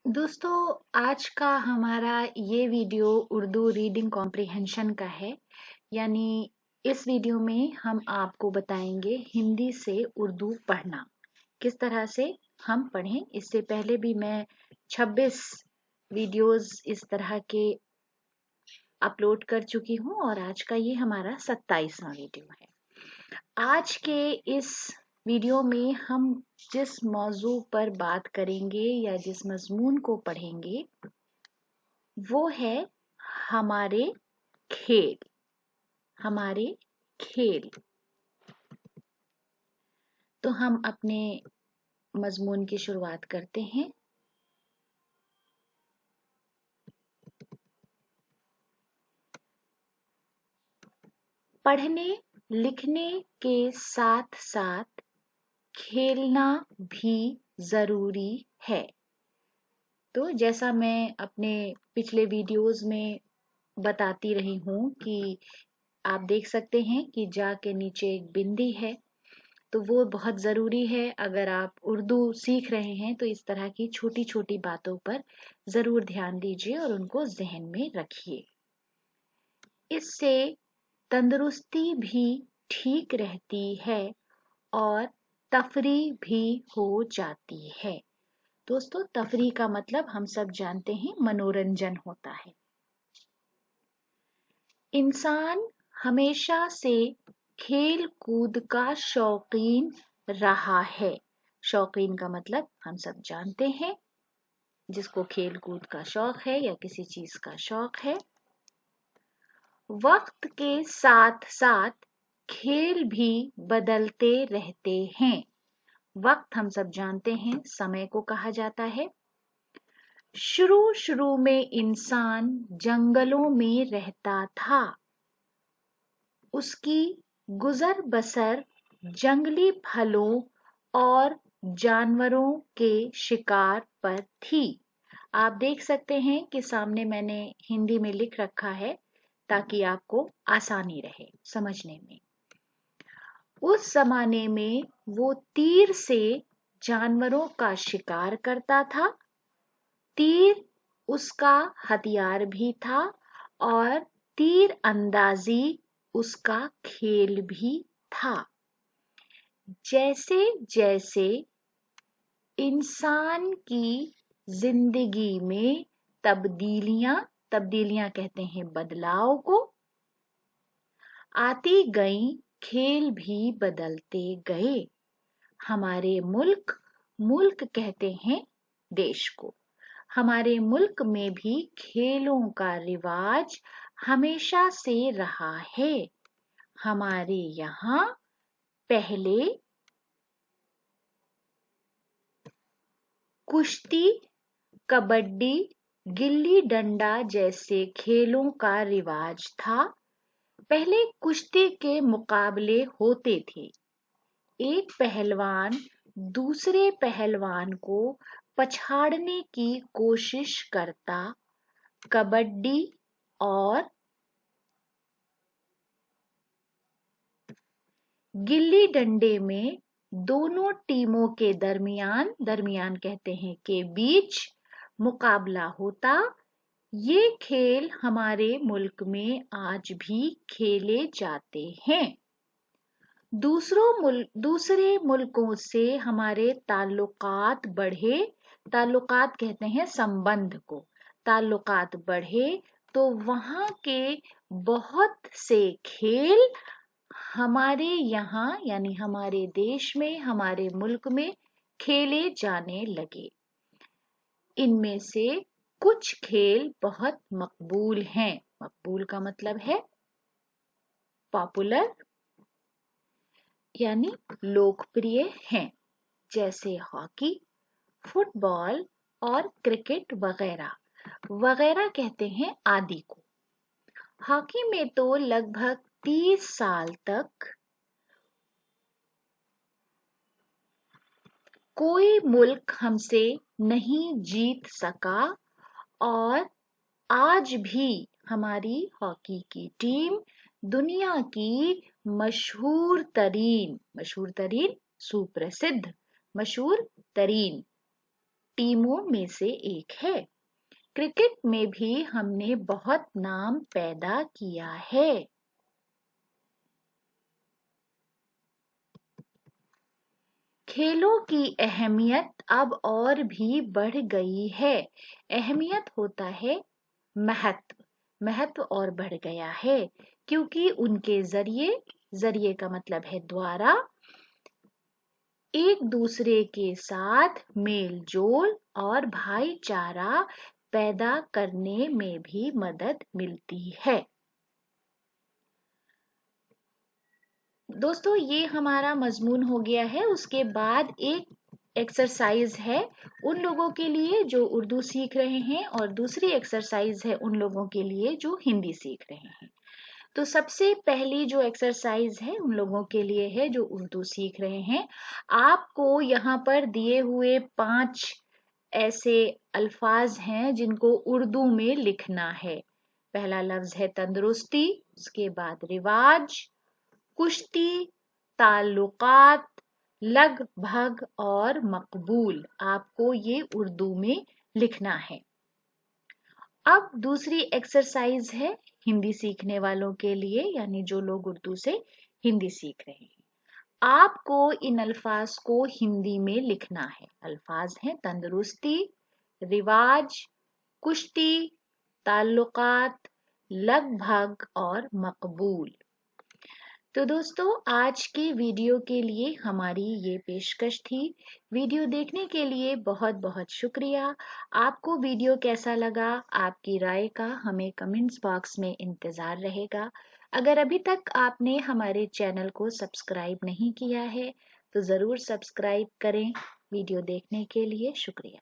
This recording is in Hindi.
दोस्तों, आज का हमारा ये वीडियो उर्दू रीडिंग कॉम्प्रिहेंशन का है। यानी इस वीडियो में हम आपको बताएंगे हिंदी से उर्दू पढ़ना किस तरह से हम पढ़ें। इससे पहले भी मैं 26 वीडियोस इस तरह के अपलोड कर चुकी हूँ और आज का ये हमारा 27वां वीडियो है। आज के इस वीडियो में हम जिस मौजू पर बात करेंगे या जिस मजमून को पढ़ेंगे वो है हमारे खेल। हमारे खेल। तो हम अपने मजमून की शुरुआत करते हैं। पढ़ने लिखने के साथ साथ खेलना भी जरूरी है। तो जैसा मैं अपने पिछले वीडियोस में बताती रही हूँ कि आप देख सकते हैं कि जा के नीचे एक बिंदी है, तो वो बहुत ज़रूरी है। अगर आप उर्दू सीख रहे हैं तो इस तरह की छोटी छोटी बातों पर ज़रूर ध्यान दीजिए और उनको जहन में रखिए। इससे तंदुरुस्ती भी ठीक रहती है और तफरी भी हो जाती है। दोस्तों, तफरी का मतलब हम सब जानते हैं मनोरंजन होता है। इंसान हमेशा से खेल कूद का शौकीन रहा है। शौकीन का मतलब हम सब जानते हैं, जिसको खेल कूद का शौक है या किसी चीज का शौक है। वक्त के साथ साथ खेल भी बदलते रहते हैं। वक्त हम सब जानते हैं समय को कहा जाता है। शुरू शुरू में इंसान जंगलों में रहता था। उसकी गुजर बसर जंगली फलों और जानवरों के शिकार पर थी। आप देख सकते हैं कि सामने मैंने हिंदी में लिख रखा है ताकि आपको आसानी रहे समझने में। उस जमाने में वो तीर से जानवरों का शिकार करता था। तीर उसका हथियार भी था और तीर अंदाजी उसका खेल भी था। जैसे जैसे इंसान की जिंदगी में तब्दीलियां कहते हैं बदलाव को, आती गई, खेल भी बदलते गए। हमारे मुल्क कहते हैं देश को। हमारे मुल्क में भी खेलों का रिवाज हमेशा से रहा है। हमारे यहाँ पहले कुश्ती, कबड्डी, गिल्ली डंडा जैसे खेलों का रिवाज था। पहले कुश्ती के मुकाबले होते थे। एक पहलवान दूसरे पहलवान को पछाड़ने की कोशिश करता। कबड्डी और गिल्ली डंडे में दोनों टीमों के दरमियान कहते हैं के बीच मुकाबला होता। ये खेल हमारे मुल्क में आज भी खेले जाते हैं। दूसरे मुल्कों से हमारे ताल्लुकात बढ़े। ताल्लुकात कहते हैं संबंध को। ताल्लुकात बढ़े तो वहाँ के बहुत से खेल हमारे यहाँ यानी हमारे देश में, हमारे मुल्क में खेले जाने लगे। इनमें से कुछ खेल बहुत मकबूल हैं। मकबूल का मतलब है पॉपुलर यानी लोकप्रिय हैं, जैसे हॉकी, फुटबॉल और क्रिकेट वगैरह। वगैरह कहते हैं आदि को। हॉकी में तो लगभग 30 साल तक कोई मुल्क हमसे नहीं जीत सका और आज भी हमारी हॉकी की टीम दुनिया की मशहूर तरीन सुप्रसिद्ध मशहूर तरीन टीमों में से एक है। क्रिकेट में भी हमने बहुत नाम पैदा किया है। खेलों की अहमियत अब और भी बढ़ गई है। अहमियत होता है महत्व, महत्व और बढ़ गया है क्योंकि उनके जरिए, जरिए का मतलब है द्वारा, एक दूसरे के साथ मेल जोल और भाईचारा पैदा करने में भी मदद मिलती है। दोस्तों ये हमारा मजमून हो गया है। उसके बाद एक एक्सरसाइज है उन लोगों के लिए जो उर्दू सीख रहे हैं और दूसरी एक्सरसाइज है उन लोगों के लिए जो हिंदी सीख रहे हैं। तो सबसे पहली जो एक्सरसाइज है उन लोगों के लिए है जो उर्दू सीख रहे हैं। आपको यहाँ पर दिए हुए 5 ऐसे अल्फाज हैं जिनको उर्दू में लिखना है। पहला लफ्ज है तंदुरुस्ती, उसके बाद रिवाज, कुश्ती, ताल्लुकात, लगभग और मकबूल। आपको ये उर्दू में लिखना है। अब दूसरी एक्सरसाइज है हिंदी सीखने वालों के लिए, यानी जो लोग उर्दू से हिंदी सीख रहे हैं। आपको इन अल्फाज को हिंदी में लिखना है। अल्फाज हैं तंदुरुस्ती, रिवाज, कुश्ती, ताल्लुकात, लगभग और मकबूल। तो दोस्तों आज के वीडियो के लिए हमारी ये पेशकश थी। वीडियो देखने के लिए बहुत बहुत शुक्रिया। आपको वीडियो कैसा लगा, आपकी राय का हमें कमेंट्स बॉक्स में इंतज़ार रहेगा। अगर अभी तक आपने हमारे चैनल को सब्सक्राइब नहीं किया है तो ज़रूर सब्सक्राइब करें। वीडियो देखने के लिए शुक्रिया।